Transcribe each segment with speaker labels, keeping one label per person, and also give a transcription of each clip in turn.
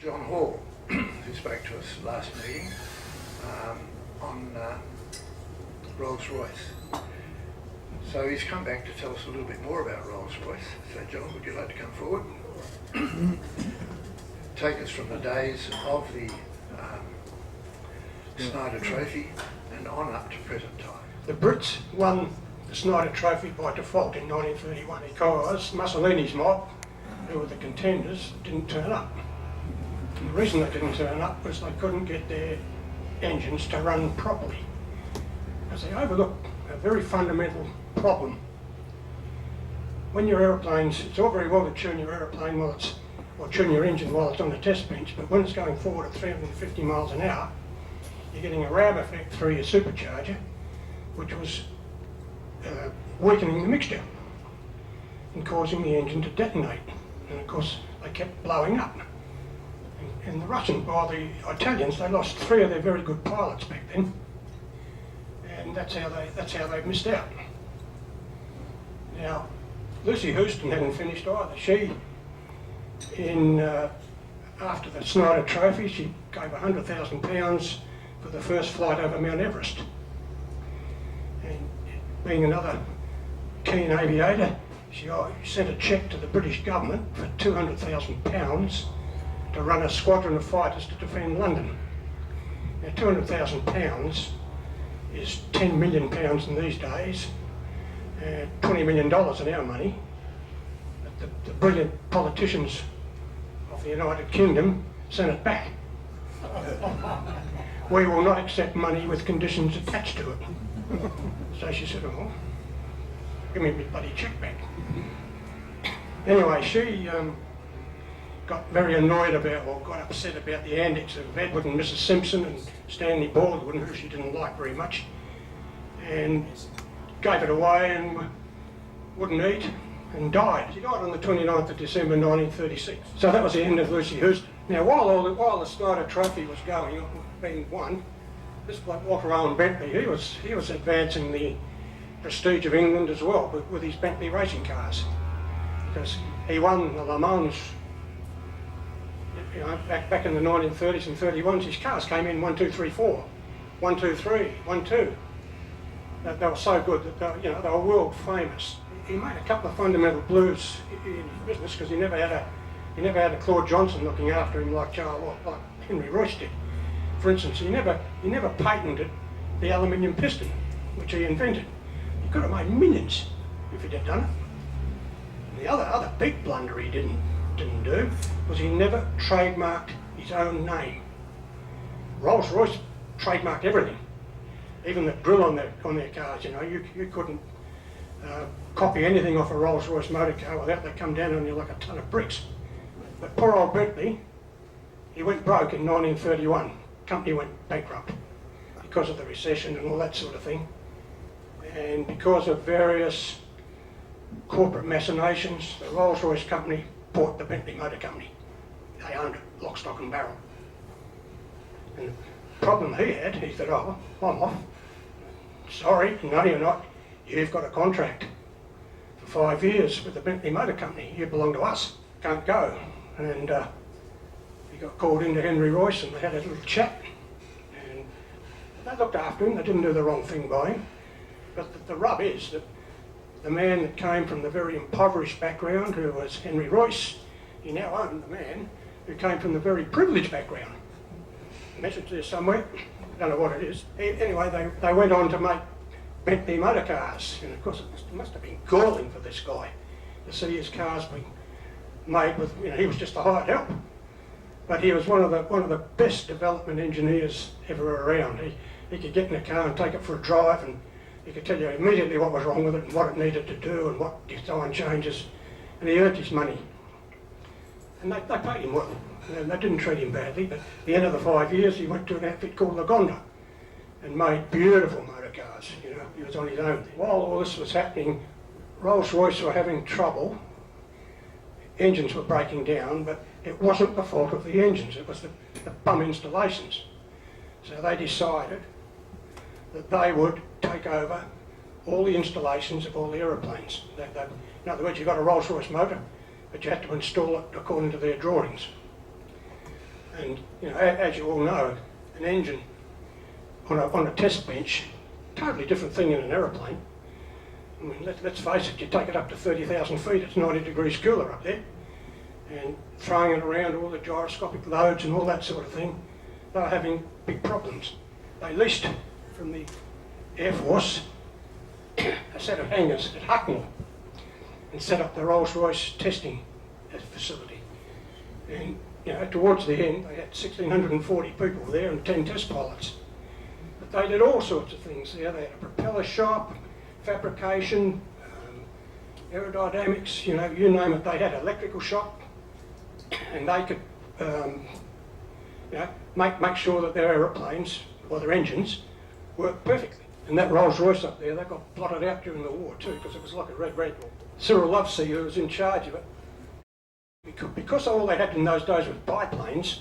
Speaker 1: John Hall, who spoke to us last meeting on Rolls-Royce. So he's come back to tell us a little bit more about Rolls-Royce. So John, would you like to come forward? Take us from the days of the Schneider Trophy and on up to present time.
Speaker 2: The Brits won the Schneider Trophy by default in 1931 because Mussolini's mob, who were the contenders, didn't turn up. And the reason they didn't turn up was they couldn't get their engines to run properly, because they overlooked a very fundamental problem. When your aeroplanes, it's all very well to tune your aeroplane or tune your engine while it's on the test bench, but when it's going forward at 350 miles an hour, you're getting a ram effect through your supercharger, which was weakening the mixture and causing the engine to detonate. And of course, they kept blowing up. And the Russians, or the Italians, they lost 3 of their very good pilots back then, and that's how they missed out. Now, Lucy Houston hadn't finished either. She, after the Schneider Trophy, she gave £100,000 for the first flight over Mount Everest. And being another keen aviator, she sent a cheque to the British government for £200,000 to run a squadron of fighters to defend London. Now, £200,000 is £10 million in these days, $20 million in our money. But the brilliant politicians of the United Kingdom sent it back. We will not accept money with conditions attached to it. So she said, oh, give me my bloody cheque back. Anyway, she got very annoyed about, or got upset about the antics of Edward and Mrs. Simpson and Stanley Baldwin, who she didn't like very much, and gave it away and wouldn't eat and died. She died on the 29th of December 1936. So that was the end of Lucy Houston. Now, while the Schneider Trophy was going, being won, this bloke Walter Owen Bentley, he was advancing the prestige of England as well with his Bentley racing cars, because he won the Le Mans. You know, back in the 1930s and 31s, his cars came in 1, 2, 3, 4, 1, 2, 3, 1, 2. They were so good that they were world famous. He made a couple of fundamental blues in his business, because he never had a Claude Johnson looking after him like Henry Royce did. For instance, he never patented the aluminium piston, which he invented. He could have made millions if he'd have done it. And the other big blunder he didn't do was he never trademarked his own name. Rolls-Royce trademarked everything, even the grill on their cars. You couldn't copy anything off a Rolls-Royce motor car without they come down on you like a ton of bricks. But poor old Bentley, he went broke in 1931. Company went bankrupt because of the recession and all that sort of thing, and because of various corporate machinations, the Rolls-Royce company bought the Bentley Motor Company. They owned it, lock, stock and barrel. And the problem he had, he said, oh, I'm off. Sorry, no you're not. You've got a contract for 5 years with the Bentley Motor Company. You belong to us. Can't go. And he got called into Henry Royce and they had a little chat. And they looked after him. They didn't do the wrong thing by him. But the rub is that the man that came from the very impoverished background, who was Henry Royce, he now owned the man who came from the very privileged background. Message there somewhere, I don't know what it is. Anyway, they went on to make Bentley motor cars, and of course it must have been galling for this guy to see his cars being made with, he was just a hired help. But he was one of the best development engineers ever around. He could get in a car and take it for a drive, and he could tell you immediately what was wrong with it and what it needed to do and what design changes, and he earned his money. And they paid him well, and they didn't treat him badly, but at the end of the 5 years he went to an outfit called Lagonda and made beautiful motor cars. He was on his own. While all this was happening, Rolls-Royce were having trouble. Engines were breaking down, but it wasn't the fault of the engines, it was the bum installations. So they decided that they would take over all the installations of all the aeroplanes. In other words, you've got a Rolls-Royce motor, but you had to install it according to their drawings. And you know, as you all know, an engine on a test bench, totally different thing in an aeroplane. I mean, let's face it, you take it up to 30,000 feet, it's 90 degrees cooler up there. And throwing it around, all the gyroscopic loads and all that sort of thing, they were having big problems. They leased from the Air Force a set of hangars at Hucknall and set up the Rolls-Royce testing facility. And you know, towards the end, they had 1,640 people there and 10 test pilots. But they did all sorts of things there. They had a propeller shop, fabrication, aerodynamics, you know, you name it. They had an electrical shop, and they could, you know, make sure that their aeroplanes or their engines worked perfectly. And that Rolls-Royce up there, they got blotted out during the war too, because it was like a red Bull. Cyril Lovesey, who was in charge of it, because all they had in those days was biplanes,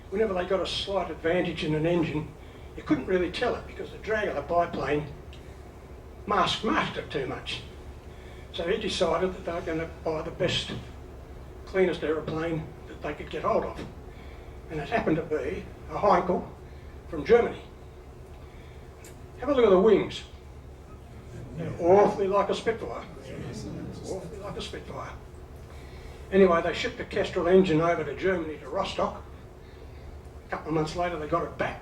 Speaker 2: whenever they got a slight advantage in an engine, you couldn't really tell it because the drag of the biplane masked it too much. So he decided that they were going to buy the best, cleanest aeroplane that they could get hold of. And it happened to be a Heinkel from Germany. Have a look at the wings. They're awfully like a Spitfire. Awfully like a Spitfire. Anyway, they shipped the Kestrel engine over to Germany, to Rostock. A couple of months later, they got it back.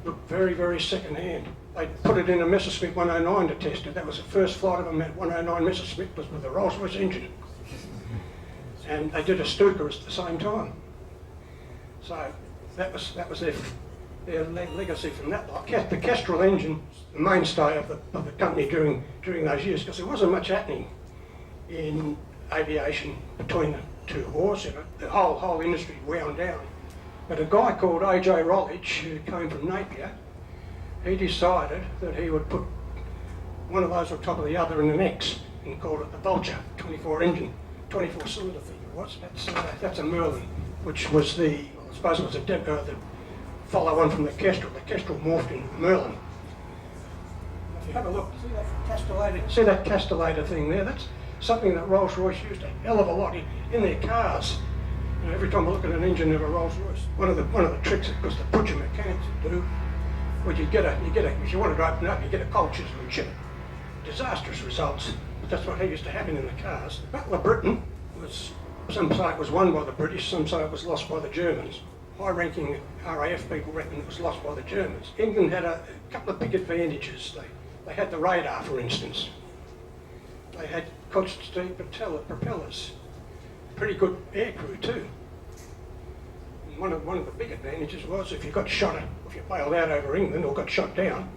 Speaker 2: Looked very, very second-hand. They put it in a Messerschmitt 109 to test it. That was the first flight of them at 109 Messerschmitt, was with a Rolls-Royce engine. And they did a Stuka at the same time. So that was their legacy from that lot. The Kestrel engine, the mainstay of the company during those years, because there wasn't much happening in aviation between the two wars. You know, the whole industry wound down. But a guy called A.J. Rolledge, who came from Napier, he decided that he would put one of those on top of the other in an X and called it the Vulture, 24 engine, 24 cylinder thing it was. That's a Merlin, which was I suppose it was the follow-on from the Kestrel. The Kestrel morphed into the Merlin. If you have a look, see that castellator thing there? That's something that Rolls-Royce used a hell of a lot in their cars. You know, every time I look at an engine of a Rolls-Royce, one of the tricks that the butcher mechanics do, well, if you wanted to open it up, you get a cold chisel and chip it. Disastrous results, but that's what used to happen in the cars. The Battle of Britain was, some say it was won by the British, some say it was lost by the Germans. High-ranking RAF people reckon it was lost by the Germans. England had a couple of big advantages. They had the radar, for instance. They had constant propellers. Pretty good aircrew too. And one of the big advantages was if you bailed out over England or got shot down,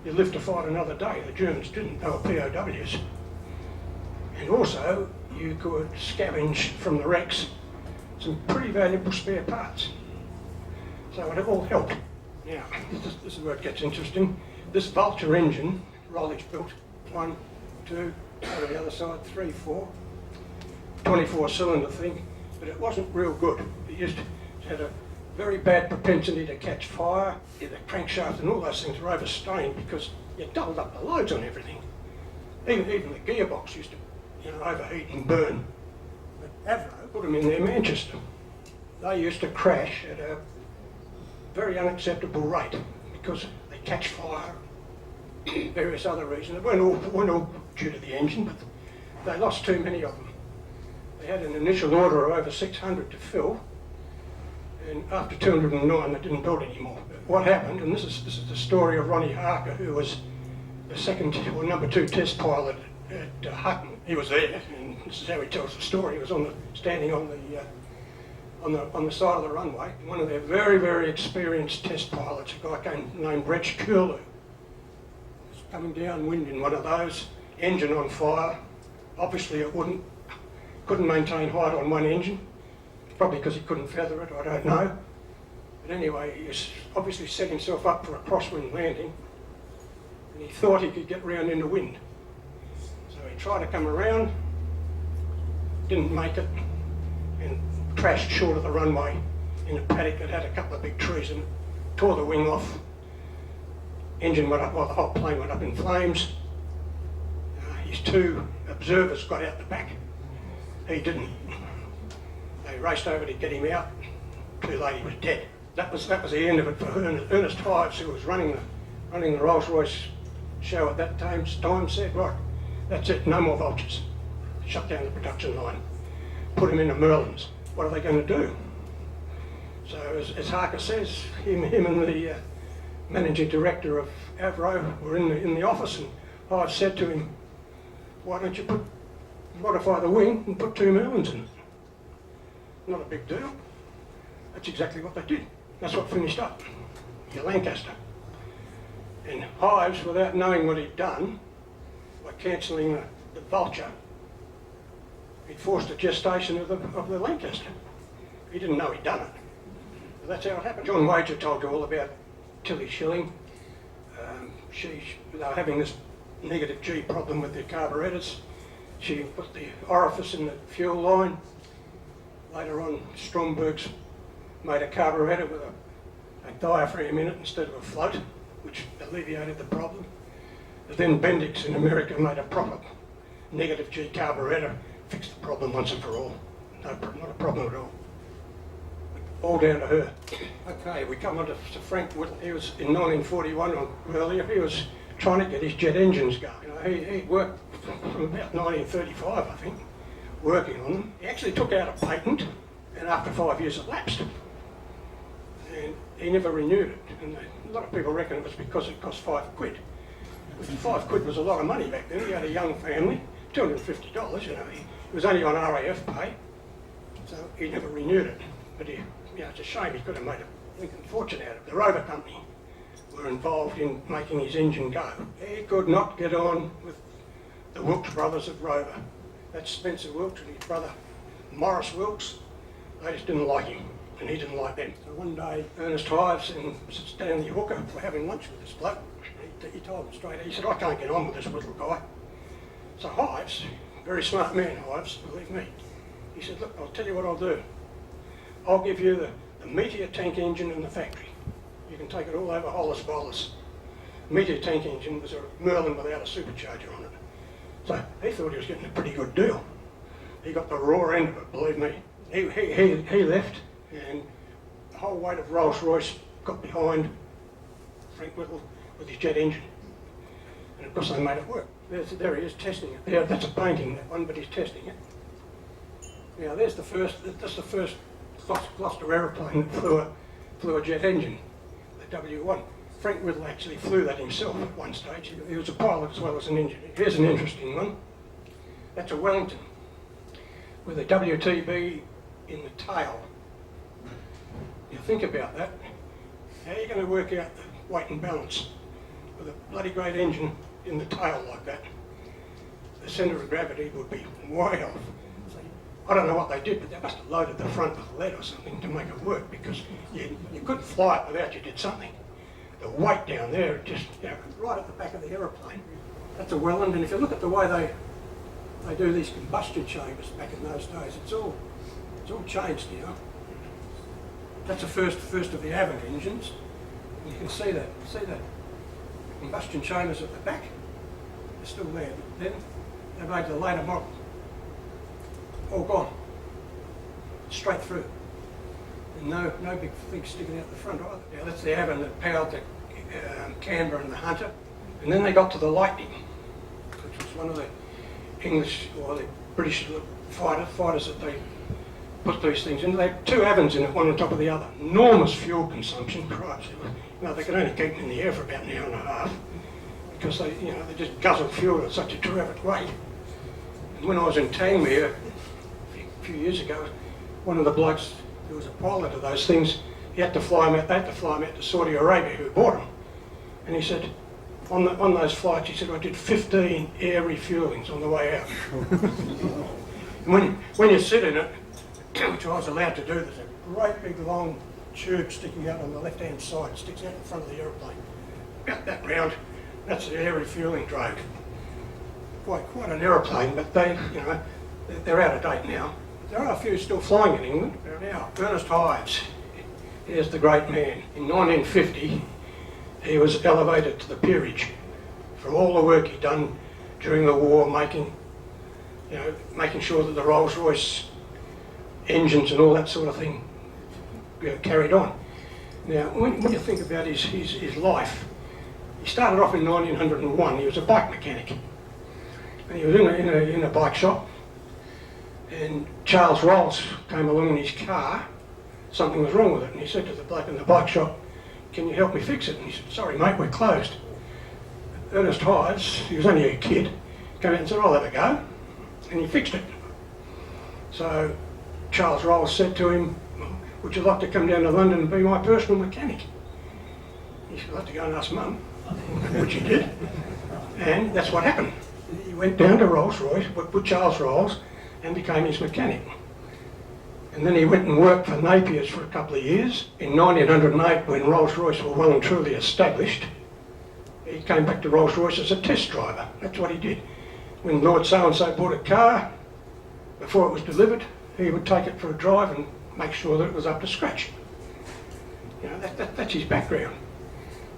Speaker 2: you lived to fight another day. The Germans didn't, they were POWs. And also, you could scavenge from the wrecks some pretty valuable spare parts. So it all helped. Now, this is where it gets interesting. This Vulture engine, Rolledge built 1, 2, over the other side, 3, 4, 24 cylinder thing, but it wasn't real good. It had a very bad propensity to catch fire. The crankshaft and all those things were overstrained because you doubled up the loads on everything. Even the gearbox used to overheat and burn. But Avro put them in there, Manchester. They used to crash at a very unacceptable rate because they catch fire, various other reasons. It weren't all due to the engine, but they lost too many of them. They had an initial order of over 600 to fill, and after 209 they didn't build anymore. But what happened, and this is the story of Ronnie Harker, who was the second or number 2 test pilot at Hutton. He was there, and this is how he tells the story. He was standing on the side of the runway. One of their very, very experienced test pilots, a guy named Reg Curlew, was coming downwind in one of those, engine on fire. Obviously it couldn't maintain height on one engine, probably because he couldn't feather it, I don't know. But anyway, he obviously set himself up for a crosswind landing, and he thought he could get round in the wind. So he tried to come around, didn't make it, and crashed short of the runway in a paddock that had a couple of big trees and tore the wing off. Engine went up, the whole plane went up in flames. His 2 observers got out the back. He didn't. They raced over to get him out. too late, he was dead. That was the end of it for Ernest Hives, who was running the Rolls-Royce show at that time, said, right, that's it, no more vultures. Shut down the production line, put him into Merlins. What are they going to do? So as Harker says, him and the managing director of Avro were in the office, and Hives said to him, why don't you modify the wing and put 2 Merlins in it? Not a big deal. That's exactly what they did. That's what finished up, your Lancaster. And Hives, without knowing what he'd done, by cancelling the Vulture, he'd forced the gestation of the Lancaster. He didn't know he'd done it. But that's how it happened. John Wager told you all about Tilly Schilling. They were having this negative G problem with their carburettors. She put the orifice in the fuel line. Later on, Stromberg's made a carburettor with a diaphragm in it instead of a float, which alleviated the problem. But then Bendix in America made a proper negative G carburettor, fixed the problem once and for all. Not a problem at all. All down to her. Okay, we come on to Frank Whittle. He was in 1941 or earlier. He was trying to get his jet engines going. He worked from about 1935, I think, working on them. He actually took out a patent, and after 5 years it lapsed. And he never renewed it. And a lot of people reckon it was because it cost £5. £5 was a lot of money back then. He had a young family, $250, He was only on RAF pay, so he never renewed it. But it's a shame. He could have made a Lincoln fortune out of it. The Rover Company were involved in making his engine go. He could not get on with the Wilkes brothers of Rover. That's Spencer Wilkes and his brother Morris Wilkes. They just didn't like him, and he didn't like them. So one day, Ernest Hives and Stanley Hooker were having lunch with this bloke. He told them straight out, he said, I can't get on with this little guy. So Hives, very smart man, Hives, believe me, he said, look, I'll tell you what I'll do. I'll give you the Meteor tank engine in the factory. You can take it all over Hollis Bollis. Meteor tank engine was a Merlin without a supercharger on it. So he thought he was getting a pretty good deal. He got the raw end of it, believe me. He left, and the whole weight of Rolls-Royce got behind Frank Whittle with his jet engine. And of course they made it work. There he is testing it. There, that's a painting, that one, but he's testing it. Now that's the first Gloucester aeroplane that flew a jet engine, the W1. Frank Whittle actually flew that himself at one stage. He was a pilot as well as an engineer. Here's an interesting one. That's a Wellington with a WTB in the tail. Now think about that. How are you going to work out the weight and balance with a bloody great engine in the tail like that? The centre of gravity would be way off. I don't know what they did, but they must have loaded the front with lead or something to make it work, because you couldn't fly it without you did something. The weight down there, just right at the back of the aeroplane. That's a Welland, and if you look at the way they do these combustion chambers back in those days, it's all changed now. That's the first of the Avon engines. You can see that. See that? Combustion chambers at the back. They're still there. Then they made the later model. All gone. Straight through. And no big thing sticking out the front either. Now that's the Avon that powered the Canberra and the Hunter. And then they got to the Lightning, which was one of the English or the British fighters that they put these things in. They had 2 Avons in it, one on top of the other. Enormous fuel consumption. Christ. They could only keep them in the air for about an hour and a half, because they just guzzled fuel at such a terrific rate. And when I was in Tangmere a few years ago, one of the blokes who was a pilot of those things, they had to fly them out to Saudi Arabia, who bought them. And he said, on those flights, he said, I did 15 air refuelings on the way out. And when you sit in it, which I was allowed to do, there's a great big long tube sticking out on the left-hand side, sticks out in front of the aeroplane. About that round, that's the air refueling drogue. Quite an aeroplane, but they're out of date now. There are a few still flying in England. Now, Ernest Hives, here's the great man. In 1950, he was elevated to the peerage for all the work he'd done during the war, making sure that the Rolls-Royce engines and all that sort of thing carried on. Now, when you think about his life, he started off in 1901. He was a bike mechanic, and he was in a bike shop. And Charles Rolls came along in his car. Something was wrong with it, and he said to the bloke in the bike shop, "Can you help me fix it?" And he said, "Sorry, mate, we're closed." Ernest Hydes, he was only a kid, came out and said, "I'll have a go," and he fixed it. So Charles Rolls said to him, "Well, would you like to come down to London and be my personal mechanic?" He said, "I'll have to go and ask Mum," which he did, and that's what happened. He went down to Rolls-Royce with Charles Rolls and became his mechanic. And then he went and worked for Napier's for a couple of years. In 1908, when Rolls-Royce were well and truly established, he came back to Rolls-Royce as a test driver. That's what he did. When Lord so-and-so bought a car, before it was delivered, he would take it for a drive and make sure that it was up to scratch. You know, that's his background.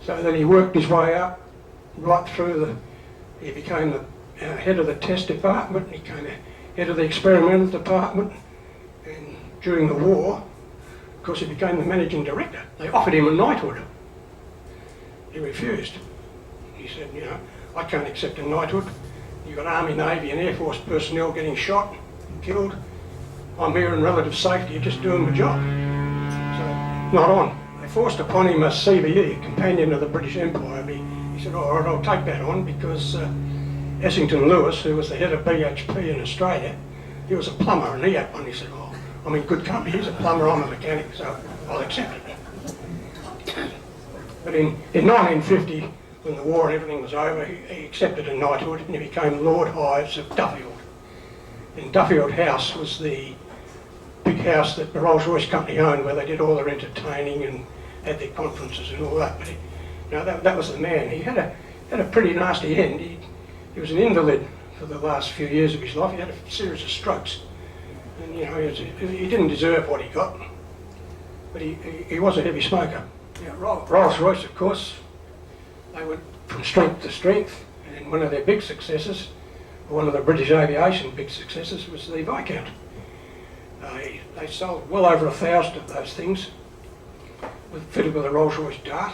Speaker 2: So then he worked his way up right through he became the head of the test department, he became the head of the experimental department, and during the war, of course, he became the managing director. They offered him a knighthood. He refused. He said, "You know, I can't accept a knighthood. You've got Army, Navy and Air Force personnel getting shot and killed. I'm here in relative safety, just doing my job." So, not on. They forced upon him a CBE, Companion of the British Empire. He said, "All right, I'll take that on," because Essington Lewis, who was the head of BHP in Australia, he was a plumber and he had one. He said, "Oh, I'm in good company. He's a plumber, I'm a mechanic, so I'll accept it." But in 1950, when the war and everything was over, he accepted a knighthood and he became Lord Hydes of Duffield. And Duffield House was the big house that the Rolls-Royce company owned, where they did all their entertaining and had their conferences and all that. But that was the man. He had a pretty nasty end. He was an invalid for the last few years of his life. He had a series of strokes, and you know he didn't deserve what he got. But he was a heavy smoker. Yeah, Rolls-Royce, of course, they went from strength to strength, and one of their big successes, one of the British aviation big successes, was the Viscount. They sold well over 1,000 of those things, fitted with a Rolls-Royce Dart.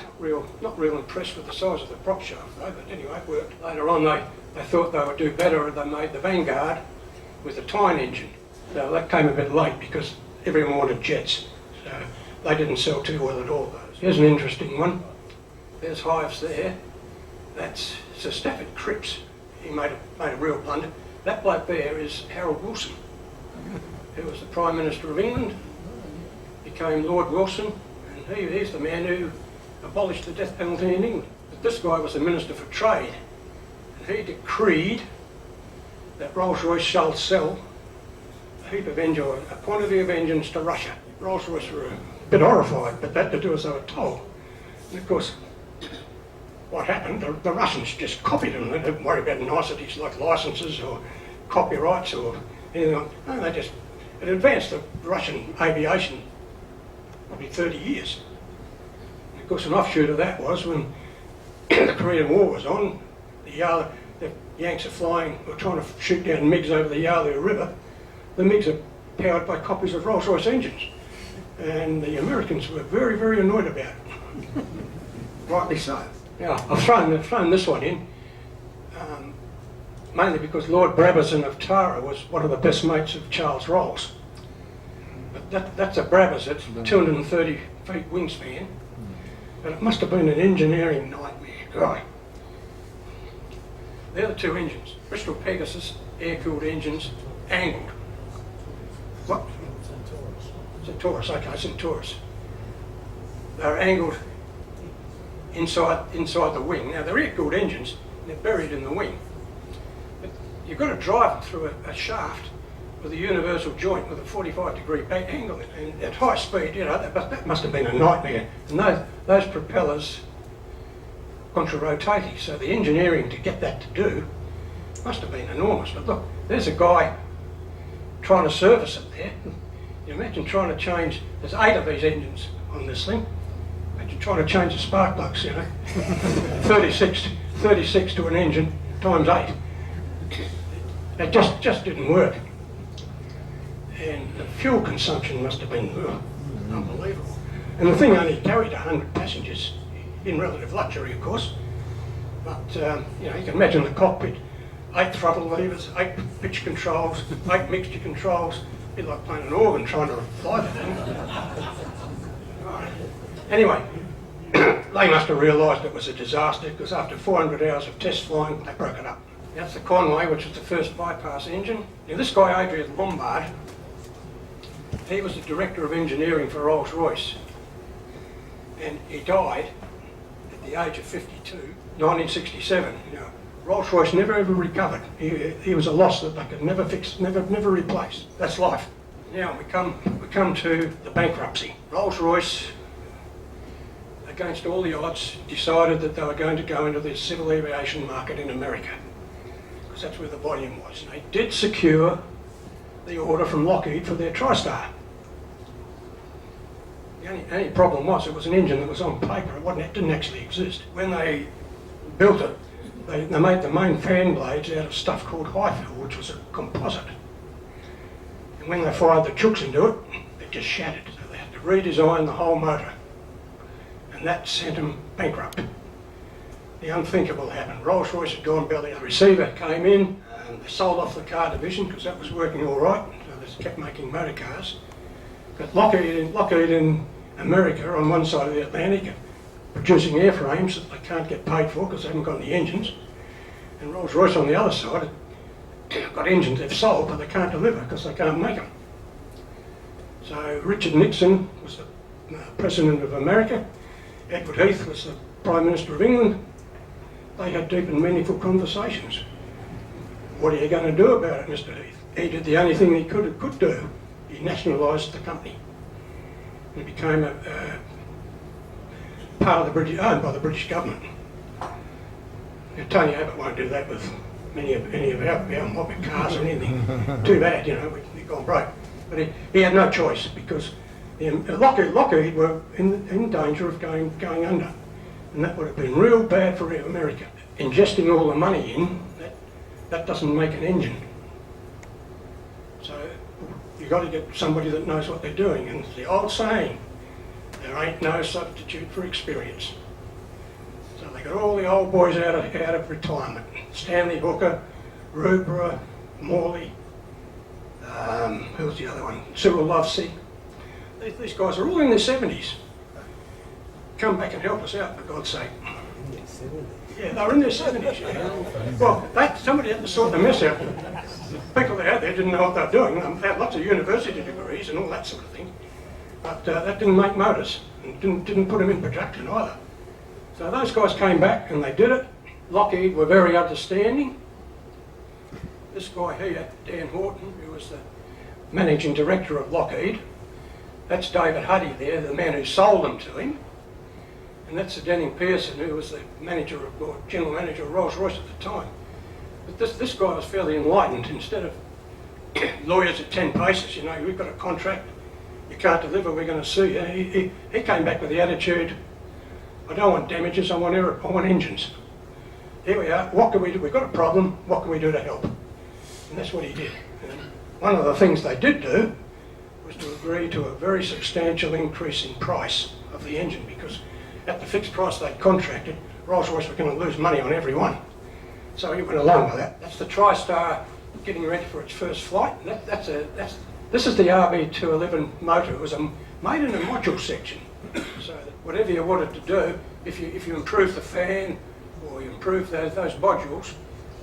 Speaker 2: Not real impressed with the size of the prop shaft though, but anyway, it worked. Later on they thought they would do better and they made the Vanguard with a Tyne engine. So that came a bit late because everyone wanted jets, so they didn't sell too well at all those. Here's an interesting one. There's Hives there. That's Sir Stafford Cripps. He made a real blunder. That bloke there is Harold Wilson, who was the Prime Minister of England, became Lord Wilson, and he's the man who abolished the death penalty in England. But this guy was the Minister for Trade, and he decreed that Rolls-Royce shall sell a heap of engines, a quantity of engines to Russia. Rolls-Royce were a bit horrified, but they had to do as they were told. And of course, what happened, the Russians just copied them. They didn't worry about niceties like licenses or copyrights or anything. No, it advanced the Russian aviation probably 30 years. And of course, an offshoot of that was when the Korean War was on, the Yanks are flying, or trying to shoot down MiGs over the Yalu River. The MiGs are powered by copies of Rolls-Royce engines. And the Americans were very, very annoyed about it. Rightly so. Now, I've thrown this one in, mainly because Lord Brabazon of Tara was one of the best mates of Charles Rolls. But that's a Brabazon, it's 230 feet wingspan, but it must have been an engineering nightmare. Right. They're the two engines, Bristol Pegasus, air-cooled engines, angled. What? Centaurus, okay, Centaurus. They're angled inside the wing. Now they're air-cooled engines, and they're buried in the wing. But you've got to drive it through a shaft with a universal joint with a 45-degree back angle, and at high speed, you know, that must have been a nightmare. And those propellers contra-rotating, so the engineering to get that to do must have been enormous. But look, there's a guy trying to service it there. You imagine trying to change, there's 8 of these engines on this thing. Imagine trying to change the spark plugs, you know. 36 to an engine times 8. It just didn't work. And the fuel consumption must have been unbelievable. And the thing only carried 100 passengers in relative luxury, of course. But, you know, you can imagine the cockpit, 8 throttle levers, 8 pitch controls, 8 mixture controls. A bit like playing an organ trying to fly the thing. Right. Anyway, they must have realised it was a disaster because after 400 hours of test flying, they broke it up. That's the Conway, which was the first bypass engine. Now this guy, Adrian Lombard, he was the director of engineering for Rolls-Royce. And he died at the age of 52, 1967. You know, Rolls-Royce never ever recovered. He was a loss that they could never fix, never replace. That's life. Now we come to the bankruptcy. Rolls-Royce, against all the odds, decided that they were going to go into the civil aviation market in America, because that's where the volume was. And they did secure the order from Lockheed for their TriStar. The only problem was it was an engine that was on paper, it didn't actually exist. When they built it, they made the main fan blades out of stuff called high-fill, which was a composite. And when they fired the chooks into it, it just shattered. So they had to redesign the whole motor. And that sent them bankrupt. The unthinkable happened. Rolls-Royce had gone belly. The receiver came in, and they sold off the car division because that was working all right. So they kept making motor cars. But Lockheed in America, on one side of the Atlantic, are producing airframes that they can't get paid for because they haven't got any engines. And Rolls-Royce on the other side have got engines they've sold, but they can't deliver because they can't make them. So Richard Nixon was the President of America. Edward Heath was the Prime Minister of England. They had deep and meaningful conversations. What are you going to do about it, Mr. Heath? He did the only thing he could do. He nationalised the company. It became a part of the British, owned by the British government. Now, Tony Abbott won't do that with any of our mobbing cars or anything. Too bad, you know, we've gone broke. But he had no choice because Lockheed were in danger of going under. And that would have been real bad for America. Ingesting all the money in, that doesn't make an engine. So you've got to get somebody that knows what they're doing. And it's the old saying, there ain't no substitute for experience. So they got all the old boys out of retirement. Stanley Hooker, Rupert, Morley, who was the other one? Cyril Lovesey. These guys are all in their 70s. Come back and help us out, for God's sake. Yeah, they were in their 70s, yeah. Well, somebody had to sort the mess out. People out there didn't know what they were doing. They had lots of university degrees and all that sort of thing. But that didn't make motors, and didn't put them in production either. So those guys came back and they did it. Lockheed were very understanding. This guy here, Dan Horton, who was the managing director of Lockheed, that's David Huddy there, the man who sold them to him. And that's the Denning Pearson, who was the general manager of Rolls-Royce at the time. But this guy was fairly enlightened. Instead of lawyers at 10 paces, you know, we've got a contract, you can't deliver, we're going to sue you. He came back with the attitude, I don't want damages, I want engines. Here we are, what can we do? We've got a problem, what can we do to help? And that's what he did. And one of the things they did do was to agree to a very substantial increase in price of the engine, because at the fixed price they'd contracted, Rolls-Royce were going to lose money on every one. So he went along with that. That's the TriStar getting ready for its first flight. This is the RB211 motor. It was made in a module section, so that whatever you wanted to do, if you improve the fan or you improve those modules,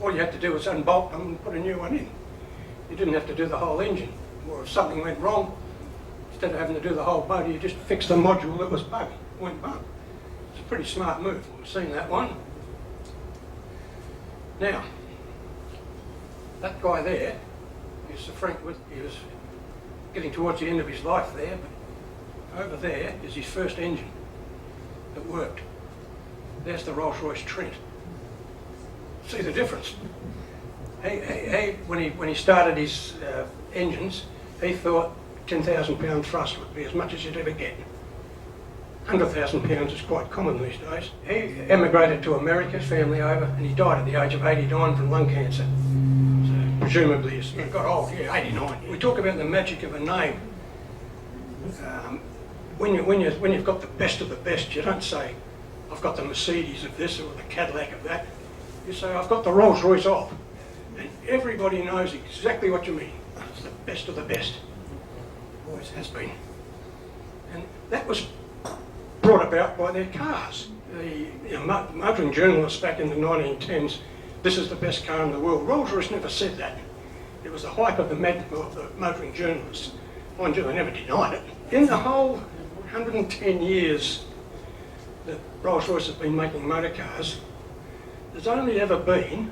Speaker 2: all you had to do was unbolt them and put a new one in. You didn't have to do the whole engine. Or if something went wrong, instead of having to do the whole motor, you just fixed the module that was went bung. It's a pretty smart move. We've seen that one. Now, that guy there, he was getting towards the end of his life there, but over there is his first engine that worked. There's the Rolls-Royce Trent. See the difference? When he started his engines, he thought £10,000 thrust would be as much as you'd ever get. £100,000 is quite common these days. He emigrated to America, his family over, and he died at the age of 89 from lung cancer. So presumably he got old, yeah, 89. We talk about the magic of a name. when you've got the best of the best, you don't say, I've got the Mercedes of this or the Cadillac of that. You say, I've got the Rolls-Royce of. And everybody knows exactly what you mean. It's the best of the best. Always has been. And that was brought about by their cars. The motoring journalists back in the 1910s, this is the best car in the world. Rolls-Royce never said that. It was the hype of the motoring journalists. Mind you, they never denied it. In the whole 110 years that Rolls-Royce has been making motor cars, there's only ever been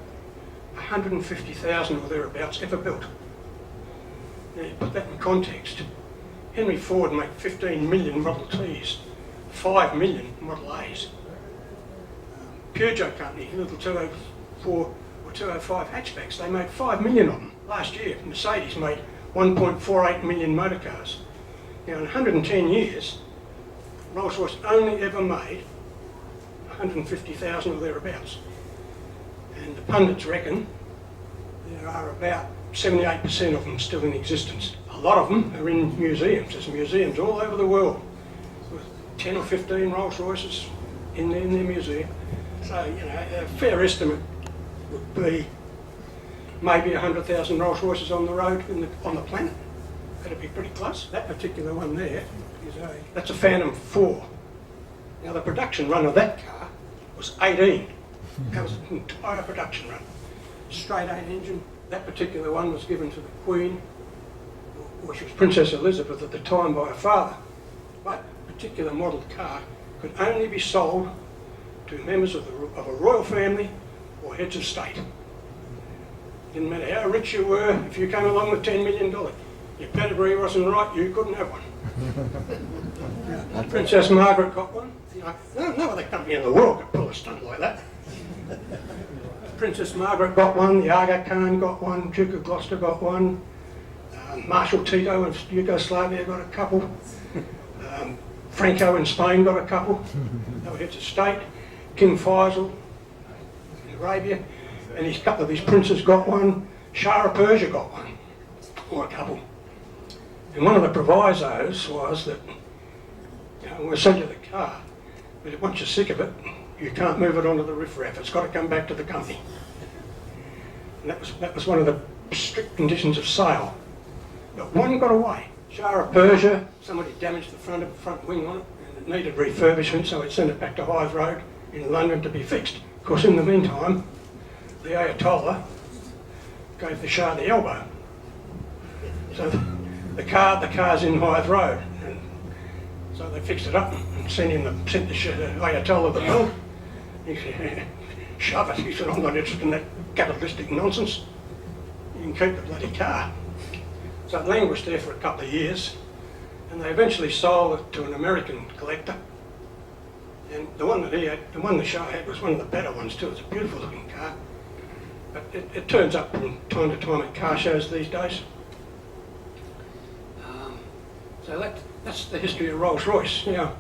Speaker 2: 150,000 or thereabouts ever built. Now, you put that in context. Henry Ford made 15 million Model Ts, 5 million Model As. Peugeot company, little 204 or 205 hatchbacks, they made 5 million of them last year. Mercedes made 1.48 million motor cars. Now in 110 years, Rolls-Royce only ever made 150,000 or thereabouts. And the pundits reckon there are about 78% of them still in existence. A lot of them are in museums. There's museums all over the world with 10 or 15 Rolls-Royces in their museum. So, a fair estimate would be maybe 100,000 Rolls-Royces on the road on the planet. That'd be pretty close. That particular one there that's a Phantom 4. Now the production run of that car was 18. That was an entire production run. Straight 8 engine. That particular one was given to the Queen, or she was Princess Elizabeth at the time, by her father. But a particular model car could only be sold to members of a royal family or heads of state. Didn't matter how rich you were, if you came along with $10 million, your pedigree wasn't right, you couldn't have one. Princess Margaret got one. No other company in the world could pull a stunt like that. Princess Margaret got one, the Aga Khan got one, Duke of Gloucester got one, Marshal Tito of Yugoslavia got a couple, Franco in Spain got a couple. They were heads of state. King Faisal in Arabia, and a couple of his princes got one. Shah of Persia got one, or a couple. And one of the provisos was that, we'll send you the car, but once you're sick of it, you can't move it onto the riffraff. It's got to come back to the company. And that was one of the strict conditions of sale. But one got away. Shah of Persia, somebody damaged the front wing on it, and it needed refurbishment, so it sent it back to Hythe Road in London to be fixed. Of course, in the meantime, the Ayatollah gave the Shah the elbow. So the car's in Hythe Road, and so they fixed it up and sent the Ayatollah the bill. He said, shove it. He said, I'm not interested in that capitalistic nonsense. You can keep the bloody car. So it languished there for a couple of years, and they eventually sold it to an American collector. And the one the Shah had was one of the better ones too. It's a beautiful looking car. But it turns up from time to time at car shows these days. So that's the history of Rolls-Royce. Now,